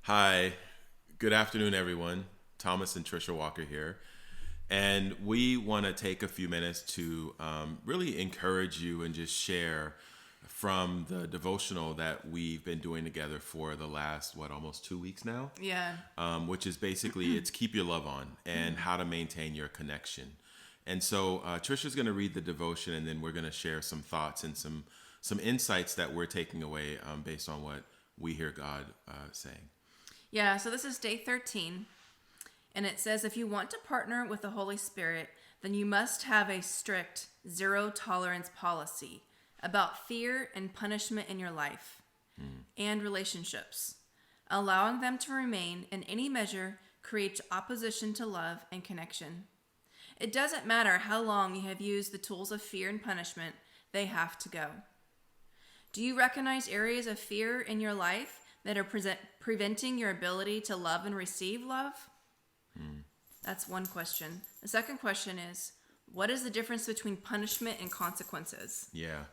Hi, good afternoon, everyone. Thomas and Trisha Walker here. And we want to take a few minutes to really encourage you and just share from the devotional that we've been doing together for the last, almost 2 weeks now, Yeah. which is basically it's keep your love on and how to maintain your connection. And so Trisha's going to read the devotion, and then we're going to share some thoughts and some insights that we're taking away based on what we hear God saying. Yeah. So this is day 13. And it says, if you want to partner with the Holy Spirit, then you must have a strict zero tolerance policy about fear and punishment in your life and relationships. Allowing them to remain in any measure creates opposition to love and connection. It doesn't matter how long you have used the tools of fear and punishment, they have to go. Do you recognize areas of fear in your life that are preventing your ability to love and receive love? That's one question. The second question is, what is the difference between punishment and consequences? Yeah.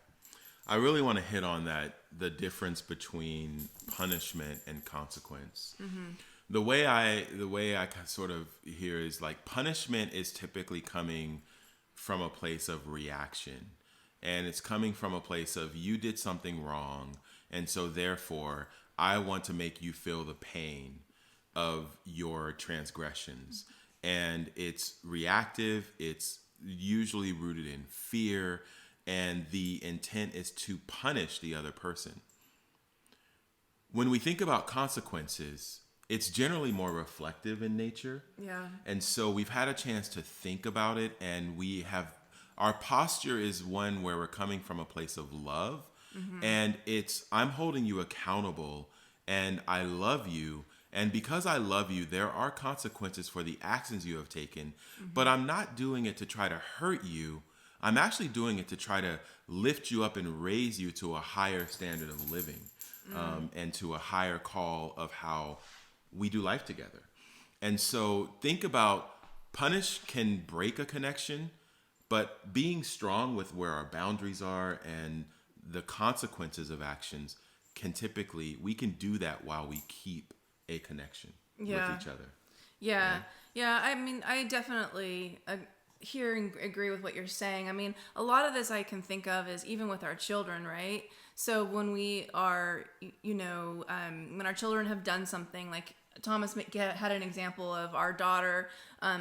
I really want to hit on that, the difference between punishment and consequence. The way I sort of hear is like punishment is typically coming from a place of reaction. And it's coming from a place of you did something wrong, and so therefore I want to make you feel the pain of your transgressions. And it's reactive, it's usually rooted in fear, and the intent is to punish the other person. When we think about consequences, it's generally more reflective in nature. Yeah. And so we've had a chance to think about it, and our posture is one where we're coming from a place of love. And it's, I'm holding you accountable, and I love you. And because I love you, there are consequences for the actions you have taken, but I'm not doing it to try to hurt you. I'm actually doing it to try to lift you up and raise you to a higher standard of living, and to a higher call of how we do life together. And so think about, punish can break a connection, but being strong with where our boundaries are and the consequences of actions we can do that while we keep a connection with each other. Yeah. Yeah. I mean, I definitely hear and agree with what you're saying. I mean, a lot of this I can think of is even with our children, right? So when we are, when our children have done something, like Thomas had an example of our daughter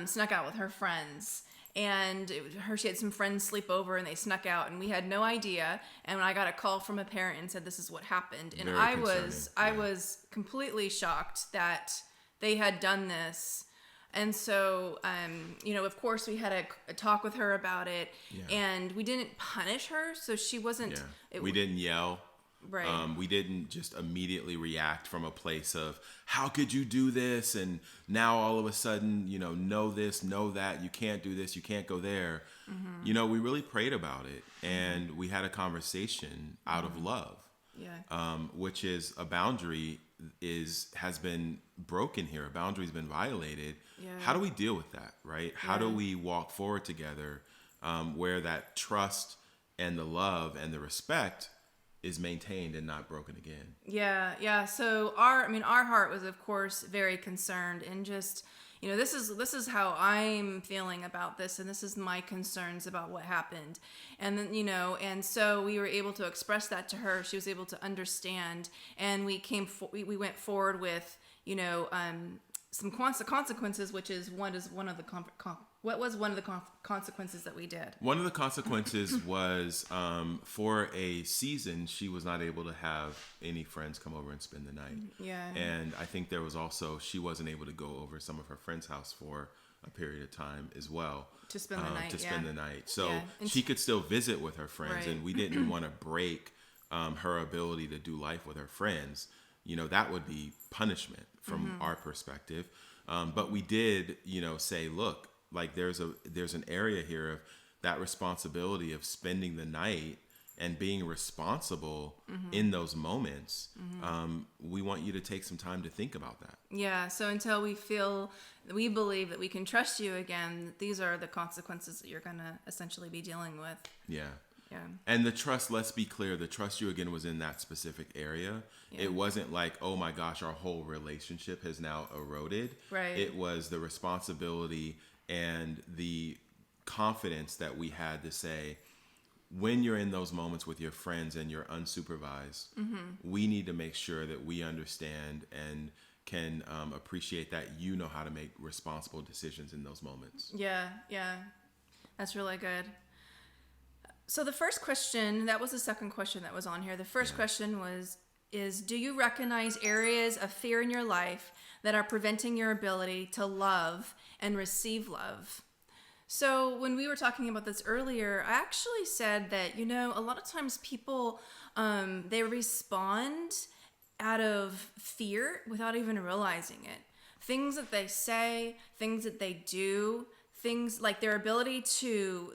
snuck out with her friends. And she had some friends sleep over, and they snuck out, and we had no idea. And when I got a call from a parent and said this is what happened, and Very concerning. I was completely shocked that they had done this. And so, of course, we had a talk with her about it, and we didn't punish her, so she wasn't. We didn't yell. Right. We didn't just immediately react from a place of, how could you do this? And now all of a sudden, know this, know that, you can't do this, you can't go there. We really prayed about it, and we had a conversation out of love. Yeah. Which is a boundary has been broken here. A boundary's been violated. Yeah. How do we deal with that, right? How do we walk forward together where that trust and the love and the respect is maintained and not broken again? Yeah. So our heart was, of course, very concerned, and just, this is how I'm feeling about this, and this is my concerns about what happened. And then, and so we were able to express that to her. She was able to understand, and we went forward with, some consequences, which is what was one of the consequences that we did? One of the consequences was for a season, she was not able to have any friends come over and spend the night. Yeah. And I think there was also, she wasn't able to go over some of her friend's house for a period of time as well. To spend the night. So And she could still visit with her friends, Right. and we didn't want to break her ability to do life with her friends. That would be punishment from our perspective. But we did, say, look, like there's an area here of that responsibility of spending the night and being responsible in those moments. We want you to take some time to think about that. Yeah. So until we believe that we can trust you again, these are the consequences that you're going to essentially be dealing with. Yeah. Yeah. And the trust, let's be clear, the trust you again was in that specific area. Yeah. It wasn't like, oh my gosh, our whole relationship has now eroded. Right. It was the responsibility and the confidence that we had to say, when you're in those moments with your friends and you're unsupervised, we need to make sure that we understand and can appreciate that you know how to make responsible decisions in those moments. Yeah, yeah. That's really good. So the first question, that was the second question that was on here. The first question is do you recognize areas of fear in your life that are preventing your ability to love and receive love? So when we were talking about this earlier, I actually said that, a lot of times people, they respond out of fear without even realizing it. Things that they say, things that they do, things like their ability to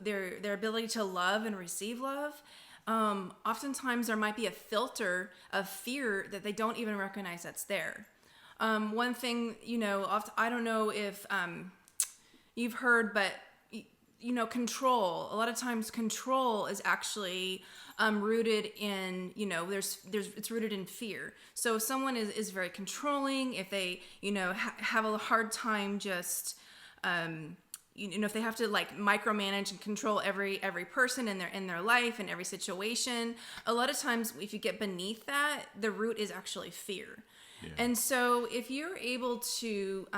love and receive love. Oftentimes there might be a filter of fear that they don't even recognize that's there. One thing, I don't know if you've heard, but control. A lot of times, control is actually rooted in, it's rooted in fear. So if someone is very controlling, if they, have a hard time just, if they have to like micromanage and control every person in their life and every situation, a lot of times if you get beneath that, the root is actually fear. Yeah. And so if you're able to,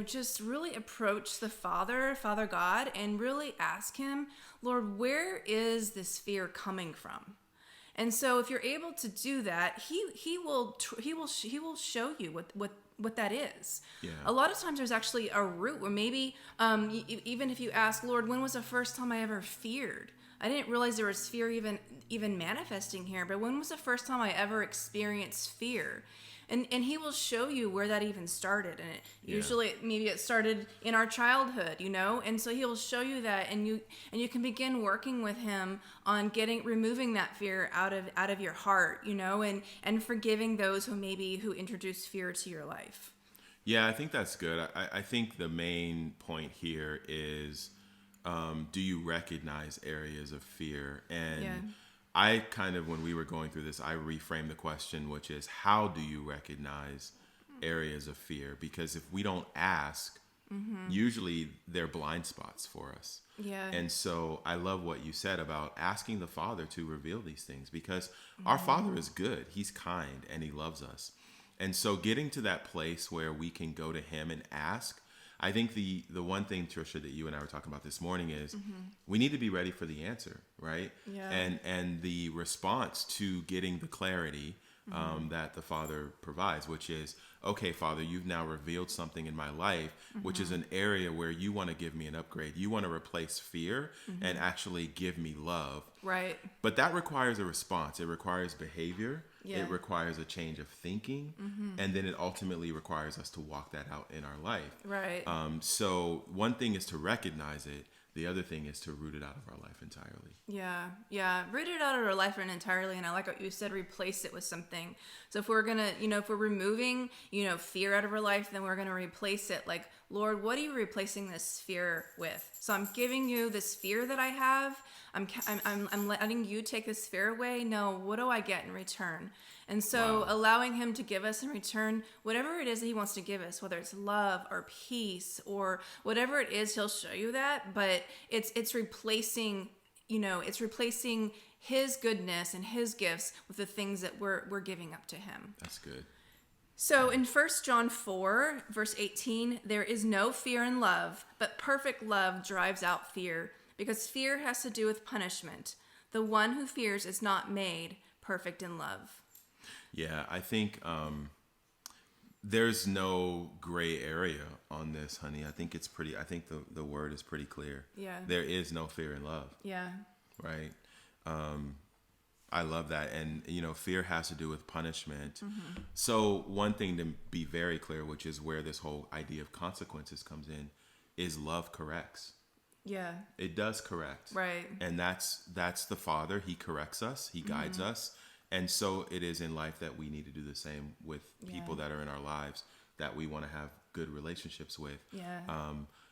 just really approach the Father God, and really ask him, Lord, where is this fear coming from? And so if you're able to do that, he will show you what that is. Yeah. A lot of times there's actually a root where maybe, even if you ask, Lord, when was the first time I ever feared? I didn't realize there was fear even manifesting here, but when was the first time I ever experienced fear? And he will show you where that even started. And usually maybe it started in our childhood, and so he'll show you that, and you can begin working with him on removing that fear out of your heart, and forgiving those who introduce fear to your life. Yeah, I think that's good. I think the main point here is, do you recognize areas of fear? And I kind of, when we were going through this, I reframed the question, which is, how do you recognize areas of fear? Because if we don't ask, usually they're blind spots for us. Yeah. And so I love what you said about asking the Father to reveal these things, because our Father is good. He's kind and he loves us. And so getting to that place where we can go to him and ask, I think the one thing, Trisha, that you and I were talking about this morning is we need to be ready for the answer, right? Yeah. And the response to getting the clarity that the Father provides, which is, okay, Father, you've now revealed something in my life, which is an area where you want to give me an upgrade. You want to replace fear and actually give me love. Right. But that requires a response. It requires behavior. Yeah. It requires a change of thinking, and then it ultimately requires us to walk that out in our life. Right. So one thing is to recognize it. The other thing is to root it out of our life entirely. Yeah. Root it out of our life entirely. And I like what you said, replace it with something. So if we're going to, if we're removing, fear out of our life, then we're going to replace it. Like, Lord, what are you replacing this fear with? So I'm giving you this fear that I have. I'm letting you take this fear away. No, what do I get in return? And so allowing him to give us in return whatever it is that he wants to give us, whether it's love or peace or whatever it is, he'll show you that. But it's replacing, it's replacing his goodness and his gifts with the things that we're giving up to him. That's good. So in 1 John 4, verse 18, there is no fear in love, but perfect love drives out fear, because fear has to do with punishment. The one who fears is not made perfect in love. Yeah, I think there's no gray area on this, honey. I think the word is pretty clear. Yeah. There is no fear in love. Yeah. Right? I love that. And, fear has to do with punishment. So one thing to be very clear, which is where this whole idea of consequences comes in, is love corrects. Yeah. It does correct. Right. And that's the Father. He corrects us. He guides us. And so it is in life that we need to do the same with people that are in our lives that we want to have good relationships with. Yeah.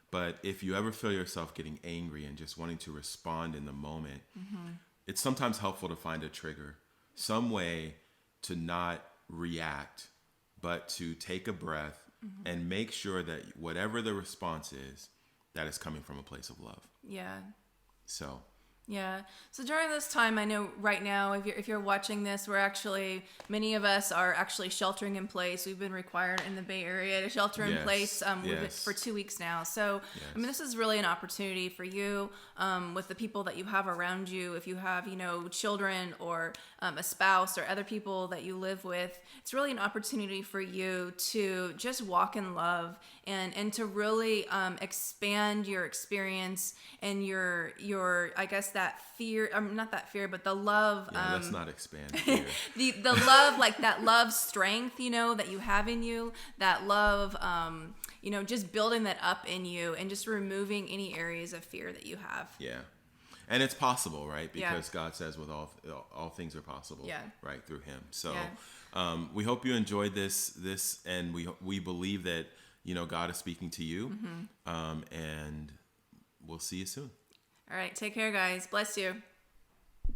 But if you ever feel yourself getting angry and just wanting to respond in the moment, it's sometimes helpful to find a trigger, some way to not react, but to take a breath and make sure that whatever the response is, that is coming from a place of love. Yeah. So Yeah. So during this time, I know right now, if you're watching this, many of us are actually sheltering in place. We've been required in the Bay Area to shelter in place we've been for 2 weeks now. So, I mean, this is really an opportunity for you with the people that you have around you. If you have, children or a spouse or other people that you live with, it's really an opportunity for you to just walk in love and to really expand your experience and your I guess that fear, not that fear, but the love. Let's not expand here. the love, like that love strength, that you have in you, that love, just building that up in you and just removing any areas of fear that you have. Yeah. And it's possible, right? Because God says with all things are possible, right, through him. So we hope you enjoyed this, and we believe that, God is speaking to you, and we'll see you soon. All right. Take care, guys. Bless you.